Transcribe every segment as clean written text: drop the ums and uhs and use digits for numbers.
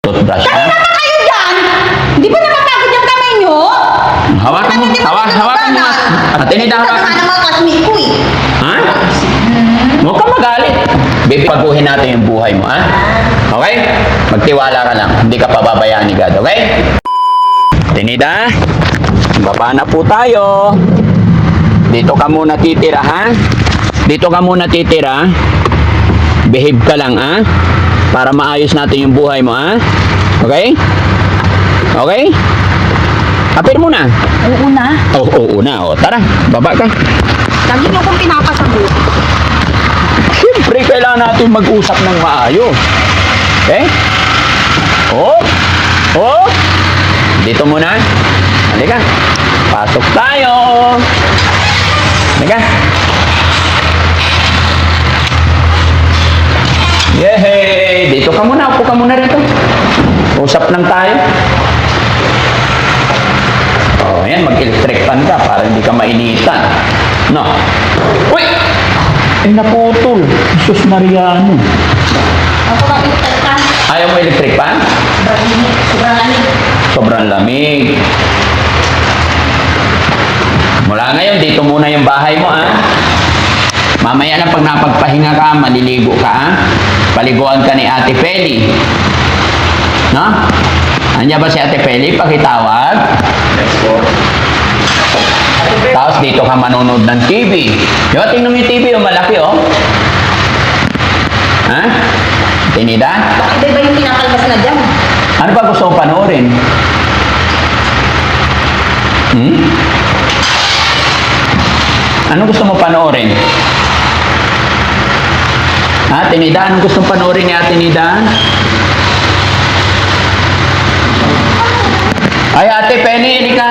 toothbrush, ha? Tama kayo dyan! Hindi ba napapagod yung kamay nyo? Hawakan mo, hawakan mo. At Tinida, Ito hawakan. naman ang mga classmate ko eh. Ha? Huwag kang magalit. Bipaguhin natin yung buhay mo, ha? Okay? Magtiwala ka lang. Hindi ka pababayaan ni God, okay? Tinida, baba na po tayo. Dito ka muna titira, ha? Dito ka muna titira. Behave ka lang, ha? Para maayos natin yung buhay mo, ha? Okay? Okay? Apir mo na. Oo na. Oo na. O, tara, baba ka. Lagi nyo kong pinapasagot. Siyempre, kailangan natin mag-usap ng maayos. Okay? Oh! Oh! Dito muna. Halika. Pasok tayo. Halika. Yehey! Dito ka muna. Upo ka muna rito. Usap lang tayo. Oh, ayan. Mag-electric fan ka para hindi ka mainitan. No? Uy! Eh, naputol. Jesus Mariano. Ako lang iligtan. Ayaw mo electric fan? Sobrang lamig. Sobrang lamig. Mula ngayon, dito muna yung bahay mo, ha? Mamaya na pag napagpahinga ka, maliligo ka, ha? Paliguan ka ni Ate Feli. No? Andiyan ba si Ate Feli? Pakitawag. Tapos dito ka manonood ng TV. Di ba, tingnan mo yung TV, yung malaki, oh. Ha? Tinida? Bakit ba yung pinakalmas na dyan? Ano ba gusto mong panoorin? Hmm? Ano gusto mo panoorin? Ha, Tinida? Ano gusto mong panoorin ni Ate Nida? Ay, Ate Penny, hindi ka.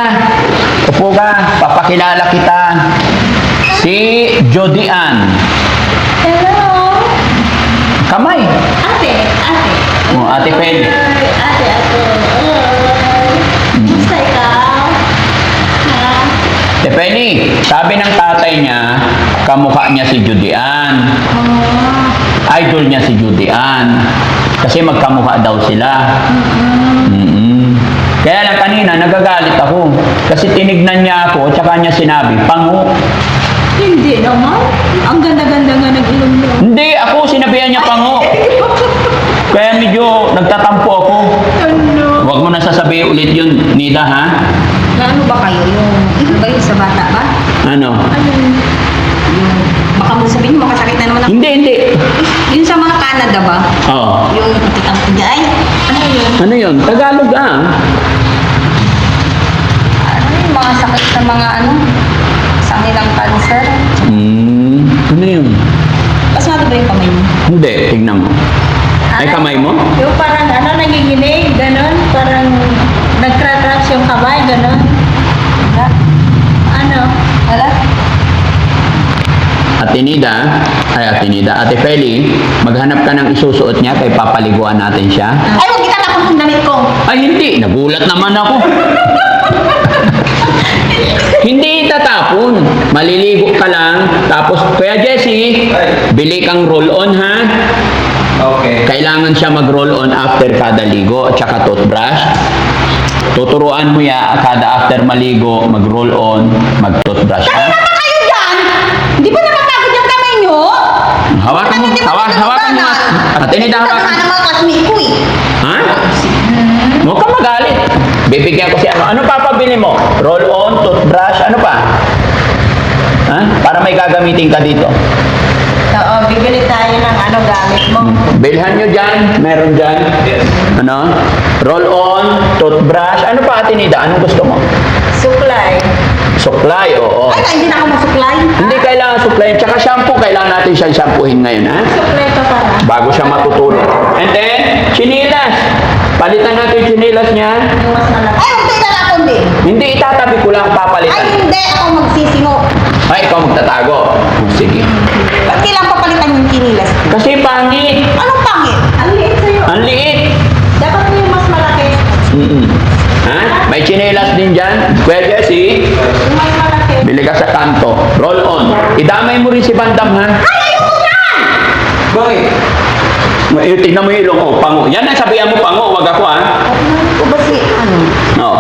Upo ka, papakilala kita. Si Jody Ann. Hello? Kamay. Ate. Oh, Ate Penny. Ate. Gusto ikaw? Ha? Ate Penny, sabi ng tatay niya, kamukha niya si Jody Ann. Idol niya si Jody Ann. Kasi magkamukha daw sila. Mm-mm. Kaya lang kanina, nagagalit ako. Kasi tinignan niya ako, tsaka niya sinabi, pango. Hindi naman. Ang ganda-ganda nga ng ilong mo. Hindi, ako sinabihan niya pango. Kaya medyo nagtatampo ako. Ano? Huwag mo na sasabihin ulit yun, Nida, ha? Ano ba kayo? Ano ba yung sa bata ba? Ano? Ano yung... Baka mo sabihin, makasakit na naman ako. Hindi. Yung sa mga Canada ba? Oh. Yung ang tigay? Ano yun? Ano yun? Tagalog, ah. Ano yung mga sakit na mga ano? Sa kanilang cancer? Ano yun? Pasmado ba yung kamay mo? Hindi, tignan mo. Ay, kamay mo? Yung parang ano, nanginginig, gano'n. Parang nagcrash yung kamay, gano'n. Wala. Ano? Wala? Ate Nida, Ate Feli, maghanap ka ng isusuot niya kay papaliguan natin siya. Ay, huwag itatapon yung damit ko. Ay, hindi. Nagulat naman ako. Hindi itatapon. Maliligo ka lang. Tapos, Kuya Jessie, bili kang roll-on, ha? Okay. Kailangan siya mag-roll-on after kada ligo at saka toothbrush. Tuturuan mo ya kada after maligo, mag-roll-on, mag-toothbrush, ha? Tama kayo dyan! Hindi ba napapagod yung kamay nyo? Hawakan mo, hawakan mo. At Tinida, Ito hawakan. naman ang mga classmate ko eh. Ha? Huwag kang magalit. Bibigyan ko si ano papabili mo? Roll-on, toothbrush, ano pa? Ha? Para may gagamitin ka dito. Oo, bibili tayo ng ano gamit mo. Bilhan nyo dyan. Meron dyan. Yes. Ano? Roll-on, toothbrush. Ano pa, Ate Nida? Anong gusto mo? Suklay. Suklay, oo. Ay, hindi na ako masuklay. Hindi kailangan suklay. Tsaka shampoo, kailangan natin siyang shampoohin ngayon, ha? Suklay ka para. Bago siya matutulog. And then, chinilas. Palitan natin yung chinilas niya. Yung mas malaki. Ay, huwag tayo itatapon din. Hindi, itatabi ko lang Ay, papalitan. hindi. Ako magsisingo. Ay, ikaw magtatago. Sige. Ba't kailangan papalitan yung kinilas? Kasi pangit. Anong pangit? Ang liit sa'yo. Ang liit. Dapat mo yung mas malaki. Ha? May chinelas din dyan. Kuya Jessie, Yung mas malaki. bili ka sa kanto. Roll on. Idamay mo rin si Bandam, ha? Ay, ayoko yan! Bakit? Tignan mo yung ilong ko, pango. Yan ang sabihan mo, pango, wag ako ah. Ano ko ba si, ano? Oo.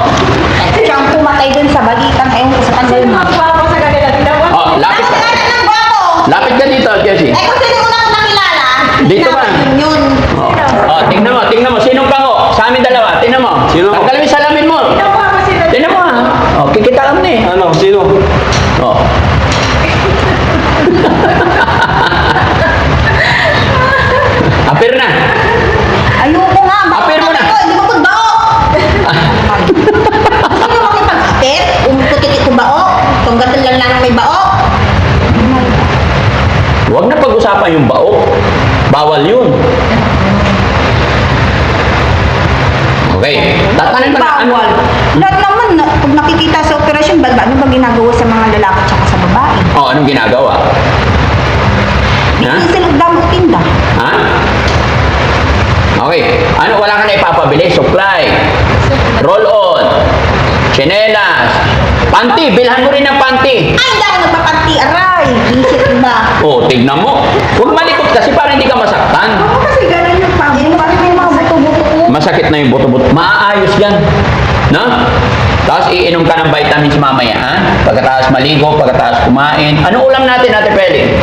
Siya ang pumatay dun sa balitan. Ewan ko sa kanya Sino yun. magwapo sa kanila? Tinawa. Oh, lapit ka. ng gwapo! Lapit ka dito, Jessie. Eh kung sino unang nakilala, Dito ba? Yun. Oh, tingnan mo. Sinong pango? Sa amin dalawa, tingnan mo. Sino? Tanggalin mo yung salamin mo. Tinawa ko sila. Tingnan mo ah. Oh, kikitaan mo na eh. Ano? Sino? Oh. Apir na. Ayoko nga. Apir mo na. Hindi mo kung bao. Sino makipag-apir? Umututikit ko bao? Tunggatin lang lang may bao? Huwag na pag-usapan yung baok. Bawal yun. Okay. Tatanong ka na ano? Bawal. Lahat naman, pag nakikita sa operasyon, ano ba ginagawa sa mga lalaki at sa babae? Oh, anong ginagawa? Ha? Hindi sila damot tinda. Ha? Okay. Ano, wala ka na ipapabili? Supply. Roll on. Chinelas. Panty. Bilhan mo rin ng panty. Ay, hindi ako nagpapanti, aray. Isip ko ba? Oh, tignan mo. Huwag malikot kasi para hindi ka masaktan. Ako kasi ganun yung pangin. Bakit may mga buto-buto ko? Masakit na yung buto-buto. Maaayos yan. No? Tapos iinom ka ng vitamins mamaya, ha? Pagkatapos maligo, pagkatapos kumain. Ano ulam natin, Ate Peli?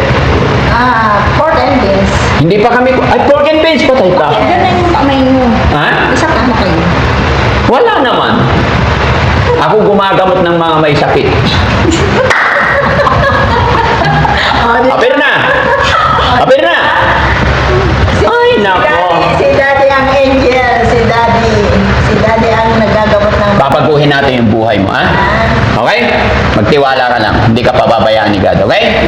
Pork and beans. Hindi pa kami... Ay, pork and beans, patay ka. Ganun yung kamay mo. Ha? Isa ka na kayo. Wala naman. Ako gumagamot ng mga may sakit. Apir na! Apir na! Ay, nako. Si Daddy ang angel. Si Daddy ang nagagamot ng... Papaguhin natin yung buhay mo, ha? Okay? Magtiwala ka lang. Hindi ka pababayaan ni God, okay?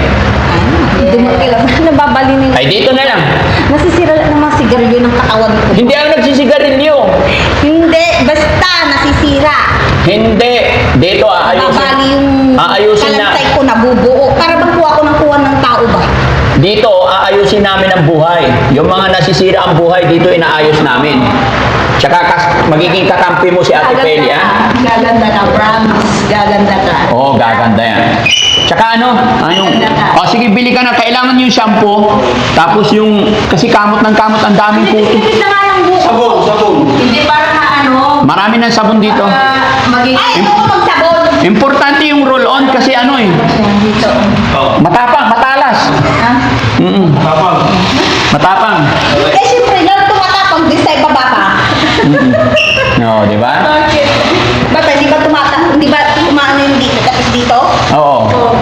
Hindi mo kailangan. Nababalinin. Ay, dito na lang. Nasisira lang ng mga sigarilyo ng katawan ko. Hindi ako nagsisigarilyo. Hindi. Basta nasisira. Hindi. Dito, Nabali yung aayusin na. kalantay ko nabubuo. Para bang kuha ko ng kuha ng tao ba? Dito, aayusin namin ang buhay. Yung mga nasisira ang buhay, dito inaayos namin. Tsaka magiging kakampi mo si Ate Peli, ha? Gaganda ka, promise. Gaganda ka. Oo, gaganda yan. Tsaka ano? O sige, bili ka na. Kailangan yung shampoo. Tapos yung, kasi kamot ng kamot, ang daming kuto. Tipid na nga ng buko. Sabon. Hindi para na ano. Marami ng sabon dito. Magiging... Ay, ito ko magsabon. Importante yung roll-on kasi ano eh. Dito. Oh. Matapang, matalas. Ha? Tapang. Matapang. Eh, siyempre, lang tumatapang din sa ibaba pa. No, di ba? Bakit? Ba't hindi ba hindi ba tumaano yung dito, tapos dito? Oo.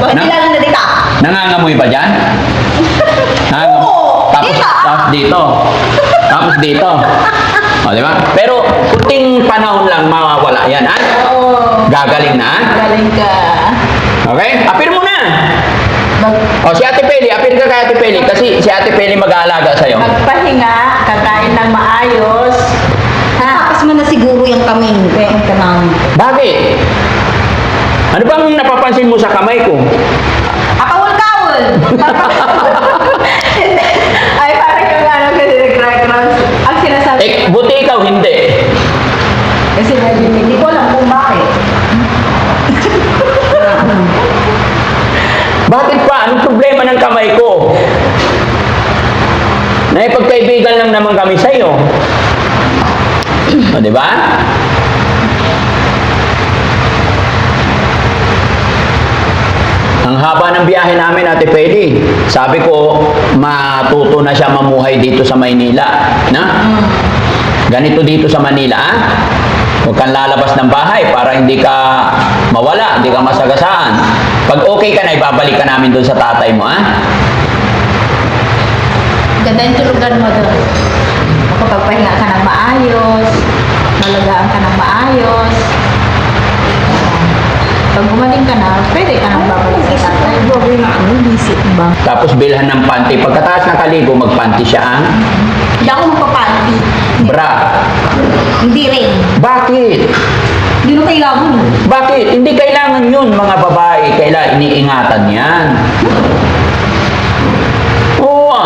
Hindi lalo na dito. Nangangamoy ba dyan? Nangangamoy. Oo, Tapos, dito. tapos dito. Tapos dito. O, di ba? Pero, kunting panahon lang mawawala yan, ha? Oo. Gagaling na, ha? Galing ka. Okay? Apir mo na. Mag O, si Ate Peli, apir ka kay Ate Peli kasi si Ate Peli mag-aalaga sa'yo. magpahinga, kakain ng maayos. Ha? Tapos mo na siguro yung kamay mo. Kaya yung kamay mo. Bakit? Ano bang napapansin mo sa kamay ko? Akawul-kawul! Ay, parang yung ano kasi nag-cross. Ang sinasabi. Buti ikaw hindi. Kasi hindi ko alam kung bakit. Bakit pa? Anong problema ng kamay ko? Naipagkaibigan lang naman kami sa'yo. O, di ba? Ang haba ng biyahe namin, Ate Peli. Sabi ko, matuto na siya mamuhay dito sa Maynila. Na? Ganito dito sa Manila, ha? Huwag kang lalabas ng bahay para hindi ka mawala, hindi ka masagasaan. Pag okay ka na, ibabalik ka namin doon sa tatay mo, ha? Ganda yung tulugan mo doon. Makapagpahinga ka ng maayos, malagaan ka ng maayos. Pag gumaling ka na, pwede ka nang babalik sa tatay. Baboy na ano, visit ba? Tapos bilhan ng panty. Pagkatapos nakaligo, magpanty siya, ha? Hindi ako magpapanti. Bra. Hindi rin. Bakit? Hindi na kailangan. Bakit? Hindi kailangan yun, mga babae. Kailangan iniingatan yan. Oo,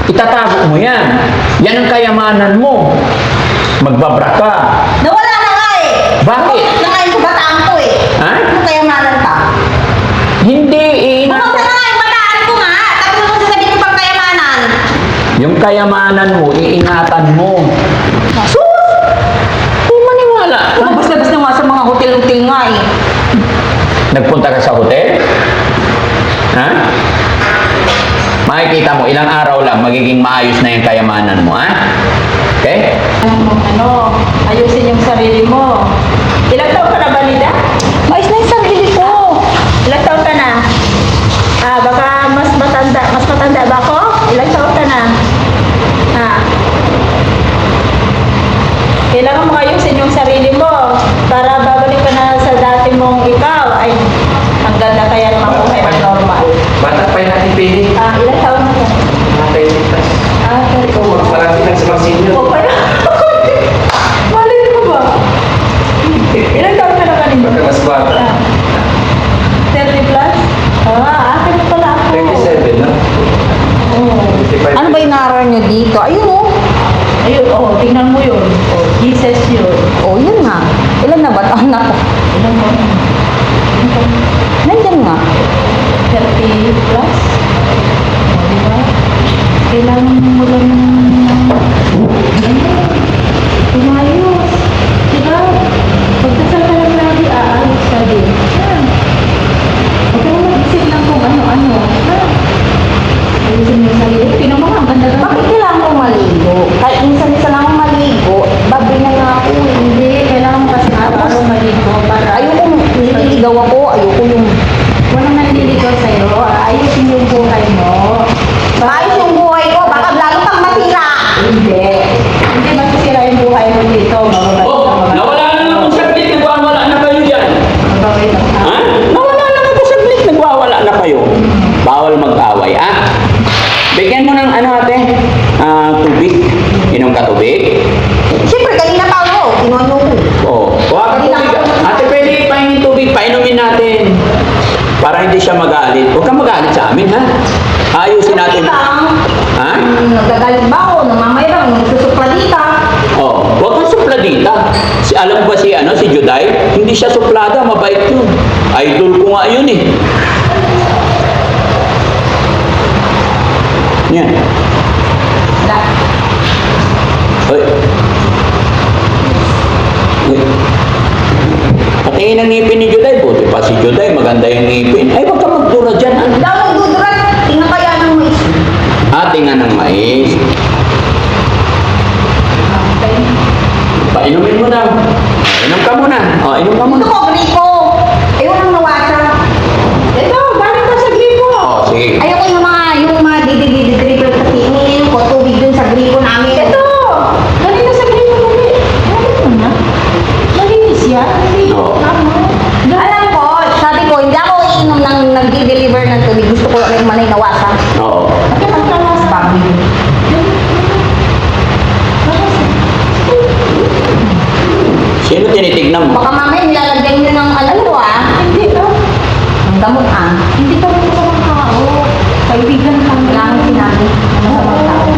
itatago mo yan. Yan ang kayamanan mo. Magbabra ka. Nawala na nga eh. Bakit? Na nga yung kabataan ko eh. Ha? Ano kaya malan ka? Hindi, Bumagsak na nga yung bataan ko nga. Tapos mo sasabihin yung pangkayamanan. Yung Yung kayamanan mo, iingatan mo. Sus! Kung maniwala. Basta-basta nga sa mga hotel-hotel nga eh. Nagpunta ka sa hotel? Ha? Makikita mo, ilang araw lang, magiging maayos na yung kayamanan mo, ha? Okay? Ayusin yung sarili mo. Ilang taon ka na ba, Lida? Mais na yung sarili ko. Ilang taon ka na? Baka mas matanda ba ako? Ilang taon ka na? Kailangan mo ayusin yung sarili mo para babalik ka na sa dati mong ikaw. Ay, ang ganda kaya ng mabuhay na normal. Bata pa yung natin pili. Ilang taon na ka? Mga 30 plus. Ikaw Parang lang sa mga senior. O pala. Malay mo ba? Ilang taon ka na kanina? Baka mas bata. 30 plus? Akin pala ako. 37, no? Oo. 55. Ano ba yung narar nyo dito? Ayun oh. Ayun, tingnan mo yun. Jesus yun. Oh, yun nga. Ilan na ba taon na to? Ilan mo? Nandyan nga. 30 plus? Diba? Kailangan mo lang tumayos. Diba? Pagdasal ka lang lagi, aayos ka din. Yan. Huwag ka naman isip lang kung ano-ano. Ayusin mo yung sarili. Tingnan mo nga, ang ganda-ganda. Bakit kailangan ko maligo? Kahit minsan-minsan ako maligo, babi na nga ako eh. Hindi, kailangan mo kasi araw-araw maligo para Ayoko nililigaw ako, ayoko yung walang nanliligaw sa'yo. Ayusin yung buhay mo. maayos yung buhay ko, baka lalo pang matira. Hindi. Hindi masisira yung buhay mo dito. Mababait Oh, nawala na akong saglit, nagwawala na kayo dyan. Mababait ang tao. Ha? Nawala na ako saglit, nagwawala na kayo. Bawal mag-away, ha? Bigyan mo ng ano ate? Tubig. Inom ka tubig? Siyempre, kanina pa ako, kinuha nyo ko. Oo. Kuha ka tubig. Ate, pwede pahingin tubig. Painumin natin. Para hindi siya magalit. Huwag kang magalit sa amin, ha? Ayusin natin. Okay lang. Ha? Nagagalit ba ako? Namamayroon, nagsusupladita. Oh, huwag kang supladita. Alam ba si Juday? Hindi siya suplada, mabait yun. Idol ko nga yun eh. Yan. Wala. Hoy. Hoy. Patingin ang ngipin ni Juday. Buti pa si Juday, maganda yung ngipin. Ay, wag ka magdura dyan. Hindi ako magdudurat. Tingnan kaya ng mais. Tingnan ng mais. Painumin mo na. Inom ka muna. Inom ka muna. Ito ko, gripo. Ayaw nang nawasa. Ito, galing ka sa gripo. Sige. Ayoko yung mga didi-didi-dribble kasi iniinom ko tubig dun sa gripo namin. Ito, galing ka sa gripo. Galing mo na. Malinis yan. Hindi Oo. tama. Alam ko, sabi ko, hindi ako iinom ng nagdi-deliver ng tubig. Gusto ko lang yung manay nawasa. Oo. Bakit ang talas? Babi. Sino tinitignan mo? Baka mamaya nilalagyan nyo ng alam ko Hindi ka. Ang gamot Hindi ka rin sa mga tao. Kaibigan lang. Wala akong sinabi. Ano sa mga tao.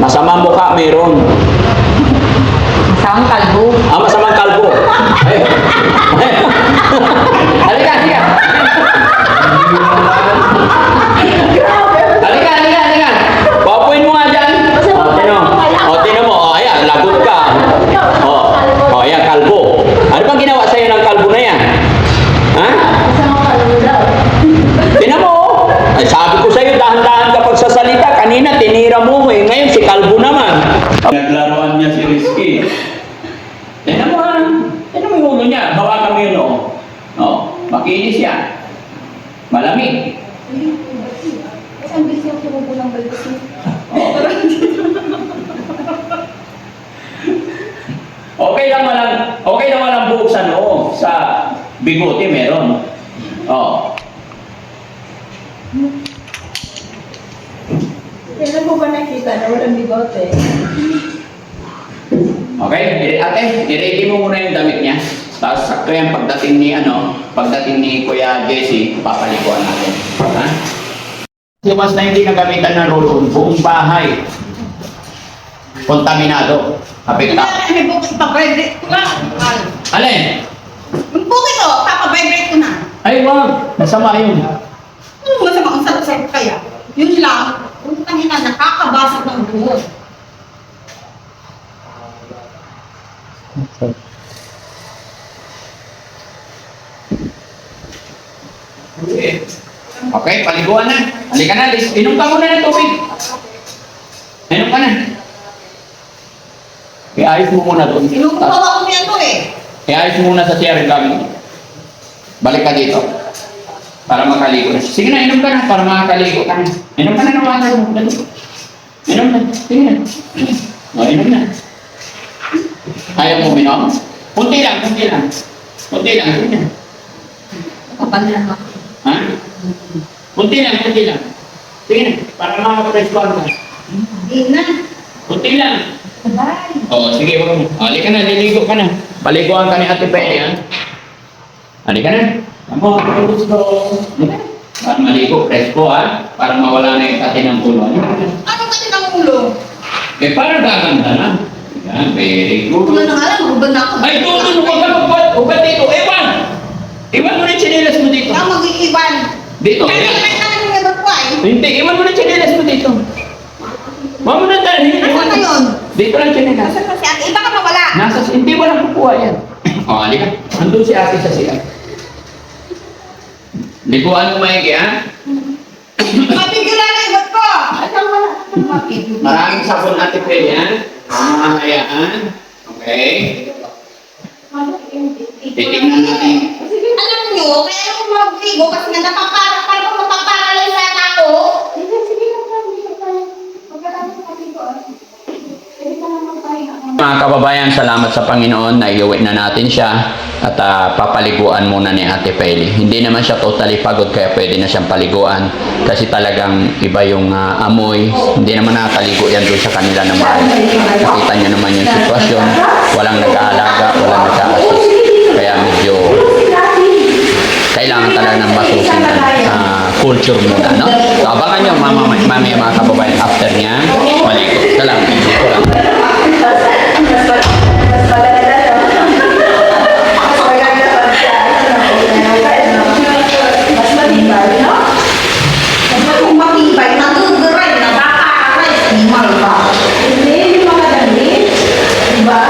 Masama mukha meron. Masamang kalbo. Masamang kalbo. Ay. Halika, halika. Halika. Papuin mo nga dyan. Tino mo. Ayan, lagot ka. Ayan, kalbo. Ano bang ginawa sa'yo ng kalbo na yan? Ha? Tingnan mo. Ay, sabi ko sa'yo, dahan-dahan ka pagsasalita. Kanina, tinira mo eh. Ngayon, si kalbo naman. Naglaruan niya si Rizky. Tingnan mo ha. Tingnan mo yung ulo niya. Hawakan mo yun o. Makinis yan. Malamig. Ang bilis yung tumubo ng balbas mo. Okay lang walang buhok sa noo. Sa bigote meron. Kailan mo ba nakita na walang bigote? Okay, ate, i-ready mo muna yung damit niya. Tapos sakto yan pagdating ni Kuya Jesse, papaliguan natin. Ha? Iwas na hindi nagamitan ng roll-on, buong bahay. Kontaminado. Apekta. May bukit pa, vibrate ko lang. Alin? Yung bukit o, papa-vibrate ko na. Ay, wag. Masama yun. Masama ang sarap kaya. Yun lang. Puntang ina, nakakabasag ng buhok. Okay, paliguan na. Halika na, Liz. Inom ka muna ng tubig. Inom ka na. Iayos mo muna doon. Inuupaw ako niya to eh. Iayos mo muna sa CR yung gamit mo. Balik ka dito. Para makaligo na. Sige na, inom ka na para makakaligo ka na. Inom ka na ng water mo. Dali. Inom na. Sige na. O, inom na. Ayaw mo minom? Kunti lang, kunti lang. Kunti lang, kunti lang. Kapal na ako. Ha? Kunti lang, kunti lang. Sige na, para makapress-con ka. Hindi na. Kunti lang. Bye. Oo, sige, wag mo. Halika na, liligo ka na. Paliguan ka ni Ate Peli, ha? Halika na. Amo, gusto. Para maligo, presko, ha? Para mawala na yung kati ng ulo. Anong kasi ng ulo? Eh, para gaganda na. Yan, very good. Ulo na nga lang, magubad na ako. Ay, doon, huwag ka magbuhat. Huwag dito. Ewan! Iwan mo na yung tsinelas mo dito. Ang mag-iiwan. Dito, Kasi yan. kahit na nang nabot ko ay. Hindi, iwan mo na yung tsinelas mo dito. Huwag mo na dahil. Nasaan na yun? Dito lang tsinelas. Nasaan na si ate? Iba ka mawala. Hindi mo lang kukuha yan. O, halika. Andun si ate sa siya. Liguan mo maigi, ha? Mapigilan na ibot ko. Alam mo na. Mapigilan. Maraming sabon Ate Peli, ha? Mamahayaan. Okay? Titignan natin. Alam nyo, kaya ako mag-figo kasi nga parang mapaparalay na ako. Sige lang lang, hindi ka tayo. Pagkatapos mapigo, pwede ka lang magpahinga. Mga kababayan, salamat sa Panginoon na iuwi na natin siya at papaliguan muna ni Ate Peli. Hindi naman siya totally pagod kaya pwede na siyang paliguan kasi talagang iba yung amoy. Hindi naman nakakaligo yan doon sa kanila ng bahay. Nakita niyo naman yung sitwasyon. Walang nag-aalaga, walang nag-a-assist. Kaya medyo kailangan talaga ng masusin culture muna, no? So, abangan nyo, mamaya mga kababayan, after niya, maligo. Salamat. Ito lang. Kung matibay, natuturay, nakakaray, animal ba? Hindi, yung mga damit. Diba?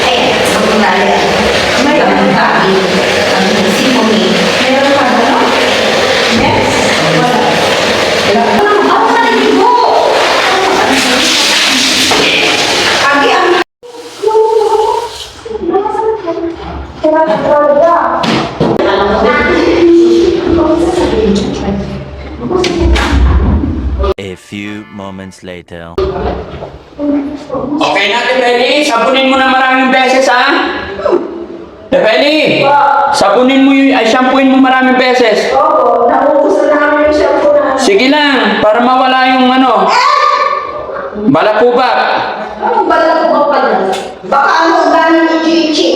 Eh, sa mga may ang tabi, ang simoni. Meron ka ba, no? Yes? Wala. Ako na rin mo! Agi ang A few moments later. Okay na, Tepeli. Sabunin mo na maraming beses, ha? Tepeli! Sabunin mo yung, shampooin mo maraming beses. Oo, naubos na namin yung shampoo na. Sige lang, para mawala yung ano. Balakubak. Anong balat ko ba pala? Baka ano galing ni Chichi?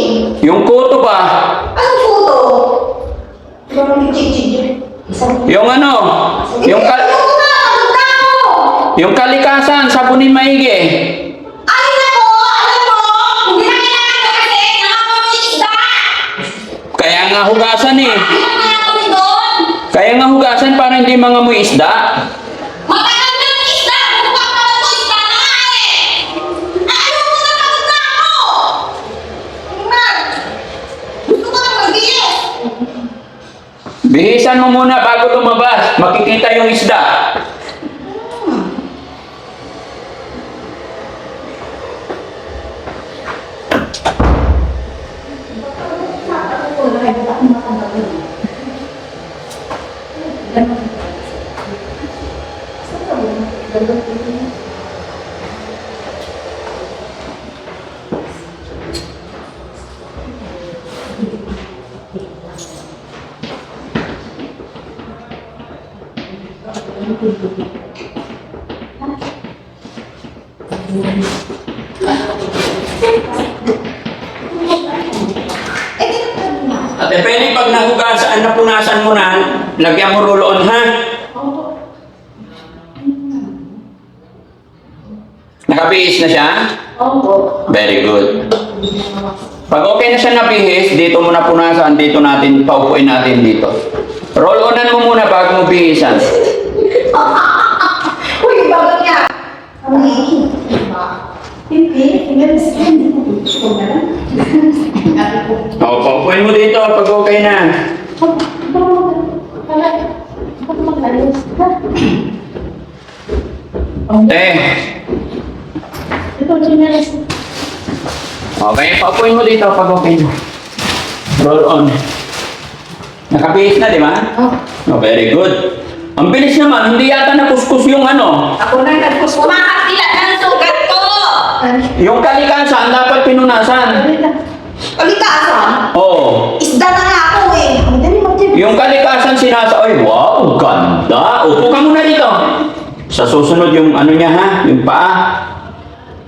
Yung kuto ba? Anong puto? Galing ni Chichi. Yung ano? Yung, yung kalikasan, sabunin maigi. Ay nako! Alam mo! Hindi na kailangan ko kasi nakakamulis isda! Kaya nga hugasan eh. Hindi na kailangan ko doon! Kaya nga hugasan para hindi mangamoy isda. Matagal na yung isda! Mukha pa lang ko isda na nga eh! Ayaw mo na pagod na ako! Tingnan! Gusto ko na mag-iis! Bihisan mo muna bago lumabas. Makikita yung isda. Ate Penny, pag nahugasan, napunasan mo na, lagyan mo ruloon, ha? Nakabihis na siya? Opo. Very good. Pag okay na siya nabihis, dito mo na punasan, dito natin, paupuin natin dito. Roll-onan mo muna bago mo bihisan. Uy, bagal Okay, paupuin mo dito pag okay na. Roll on. Nakabihis na, di ba? Oh. Oh, very good. Ang bilis naman, hindi yata nakuskus yung ano. Ako na nagpusko. Kumakatila ng sugat ko! Yung kalikasan, dapat pinunasan. Kalikasan? Oo. Isda na nga ako eh. Ang dali mo, Jim. Yung kalikasan sinasa, ay wow, ganda. Upo ka muna dito. Sa susunod yung ano niya ha, yung paa.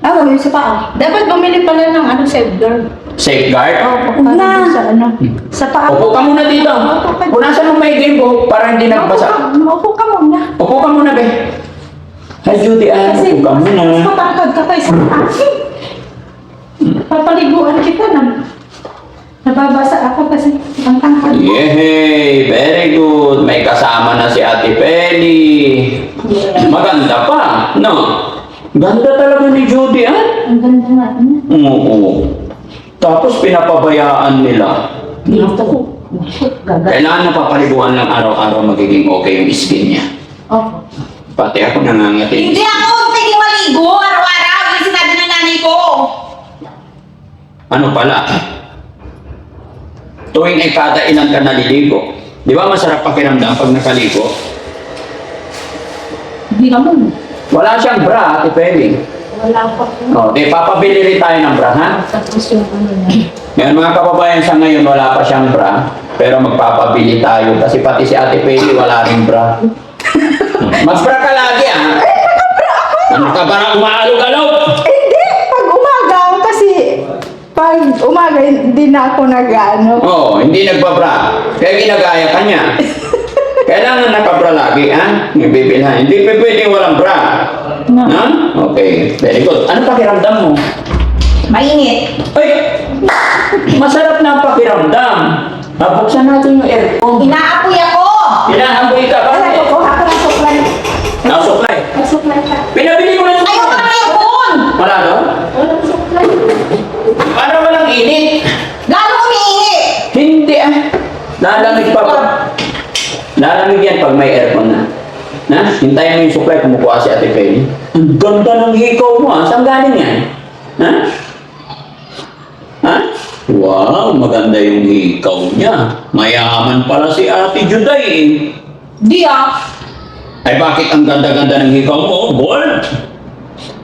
Ah, wala yung sa paa. Dapat bumili pala ng ano, safeguard. Safeguard. Para dun sa ano. Sa paa. Upo ka muna dito. Punasan mo may game buhok para hindi nagbasa. Maupo ka muna. Upo ka muna, be. Hi, Judy Ann. Kasi Upo ka muna. mas matangkad ka pa sa akin. Papaliguan kita na. Nababasa ako kasi ang tangkad ko. Yay! Very good. May kasama na si Ate Penny. Maganda pa, no? Ganda talaga ni Judy, ah? Ang ganda nga. Oo. Tapos pinapabayaan nila. Dito ko. Gagal. Kailangan na papaliguan lang araw-araw magiging okay yung skin niya. Opo. Pati ako nangangati. Hindi ako pwede maligo araw-araw. Yung sinabi ng nanay ko. Ano pala? Tuwing ay kada ilan ka naliligo. Di ba masarap pakiramdam pag nakaligo? Hindi naman. Wala siyang bra, Ate Penny. Wala pa po. O, di papabili rin tayo ng bra, ha? Tapos yung ano na. Ngayon mga kababayan, sa ngayon wala pa siyang bra. Pero magpapabili tayo kasi pati si Ate Penny wala rin bra. Mag-bra ka lagi, ha? Ano ka ba na umaalog-alog? Hindi! Pag umaga ako kasi pag umaga hindi na ako nag-ano. Oo, hindi nagbabra. Kaya ginagaya ka niya. Kailangan nakabra lagi, ha? Ibibilhan. Hindi pa pwedeng walang bra. No. Ha? Okay, very good. Ano pakiramdam mo? Mainit. Ay! Masarap na ang pakiramdam. Buksan natin yung aircon. Inaapoy ako. Inahamboy ka ba? Wala ko ako ng supply. Nasupply. Mag-supply ka. Pinabili ko na Ayaw ko supply. na ngayon. Wala doon? Walang supply. Para walang init. Lalo umiinit. Hindi ah. Lalamig pa pa. Lalamig yan pag may aircon na. Na? Hintayin mo yung supply, kumukuha si Ate Penny. Ang ganda ng hikaw mo ah. Saan galing yan? Ha? Ha? Wow, maganda yung hikaw niya. Mayaman pala si Ate Juday eh. Di ah. Ay bakit ang ganda-ganda ng hikaw mo? Gold.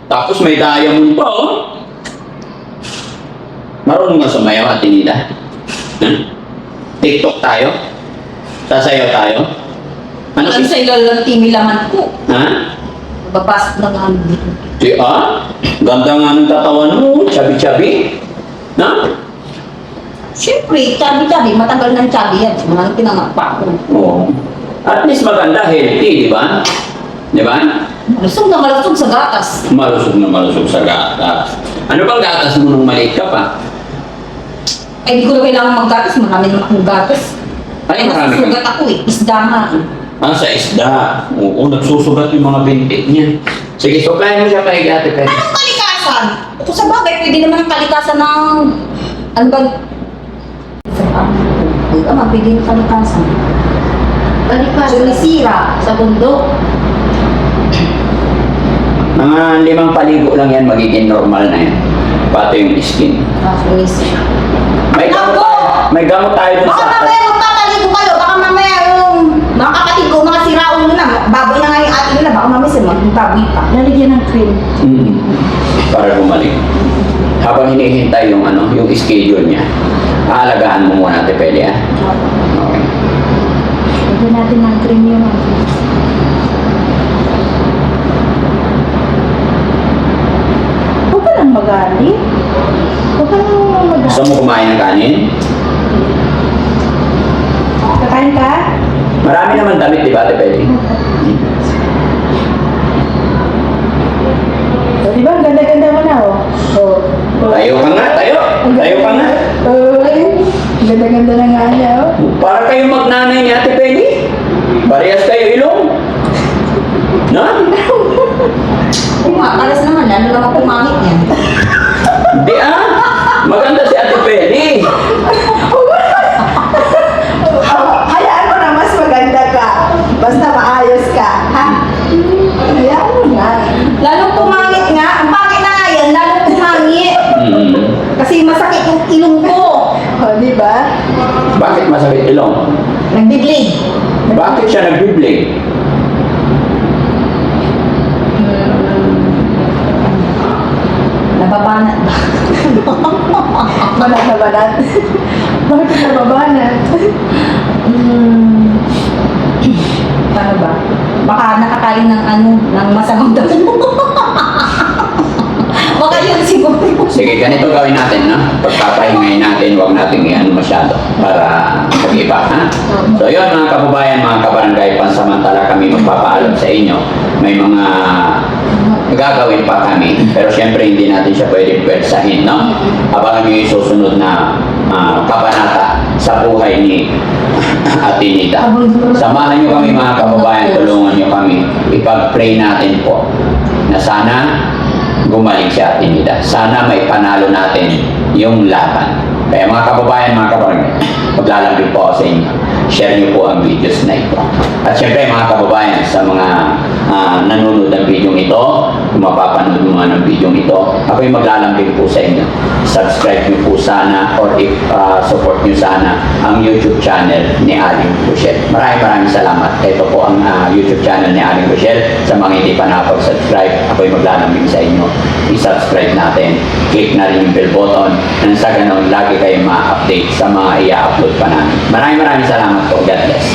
Tapos may diamond pa oh. Marunong ka sumayaw, Ate Nida? Ha? TikTok tayo? Sasayaw tayo? Ano Alam sa ilalang timi laman ko. Ha? Babasok na nga dito. Si ganda nga ng katawan mo, chabi-chabi. Na? Siyempre, chabi-chabi. Matagal ng chabi yan. Mga pinangapa ko. Oo. At least maganda, healthy, di ba? Di ba? Malusog na malusog sa gatas. Malusog na malusog sa gatas. Ano bang gatas mo nung maliit ka pa? Ay, di ko na kailangan maggatas. Marami naman akong gatas. Ay, marami ka. Nasusugat ako eh. Isda nga. Sa isda. Oo, nagsusugat yung mga bintik niya. Sige, supply mo siya kay Ate Penny. Anong kalikasan? Kung sa bagay, pwede naman ang kalikasan ng... Ano ba? Ay, pwede yung kalikasan. Balikas. Sumisira sa bundok. Mga 5 paligo lang yan, magiging normal na yan. Pati yung skin. Sumisira. May gamot Ako! tayo, may gamot tayo dun Baka sa... mamaya magpapaligo kayo. Baka mamaya yung mga kapatid ko, mga siraulo na. Baboy na nga yung atin nila. Baka mamaya sila magbaboy pa. Lalagyan ng cream. Para bumalik. Habang hinihintay yung ano, yung schedule niya, aalagaan mo muna, Ate Peli, ah. Okay. Lagyan natin ng cream yun. Huwag ka nang magalit. Huwag ka nang Gusto magalit. mo kumain ng kanin? Kakain ka? Marami naman damit, di ba, Ate Peli? O, di ba? Ang ganda-ganda mo na, oh. Oh. Tayo ka nga, tayo. Tayo ka nga. Oh, ay. Ang ganda-ganda na nga niya, oh. Para kayo magnanay ni Ate Peli. Parehas kayo ilong. Na? Oo nga, pares naman. Lalo naman pumangit yan. Hindi ah. Maganda si Ate Peli. Hayaan mo na mas maganda ka. Basta maayos ka, ha? Hayaan mo na. Lalong pumangit nga. Ang pangit na nga yan, lalong pumangit. Mm. Kasi ba? Bakit masakit ilong? Nagbi-bleed. Bakit siya nag-bleed? Nababanat ba? Banat na banat. Bakit ka nababanat? Paano ba? Baka nakakain ng ng masamang damo. Baka yun siguro. Sige, ganito gawin natin, no? Pagpapahingayin natin, huwag natin i-ano masyado para mag-iba, ha? So, yun mga kababayan, mga kabarangay, pansamantala kami magpapaalam sa inyo. May mga gagawin pa kami, pero syempre hindi natin siya pwedeng pwersahin, no? Abangan nyo yung susunod na kabanata sa buhay ni Ate Nita. Samahan nyo kami mga kababayan, tulungan nyo kami. Ipag-pray natin po na sana gumaling si Ate Nita. Sana may panalo natin yung laban. Kaya mga kababayan, mga kabarangay, maglalambing po ako sa inyo. Share niyo po ang videos na ito. At syempre mga kababayan, sa mga nanonood ng video ito, kung mapapanood mo ng video ito, ako'y maglalambing po sa inyo. Subscribe niyo po sana or support niyo sana ang YouTube channel ni Aling Rochelle. Maraming salamat. Ito po ang YouTube channel ni Aling Rochelle. Sa mga hindi pa nakapag-subscribe, ako'y maglalambing sa inyo. I-subscribe natin. Click na rin yung bell button. Nang sa ganun, lagi kayong ma-update sa mga i-upload pa namin. Maraming salamat po. God bless.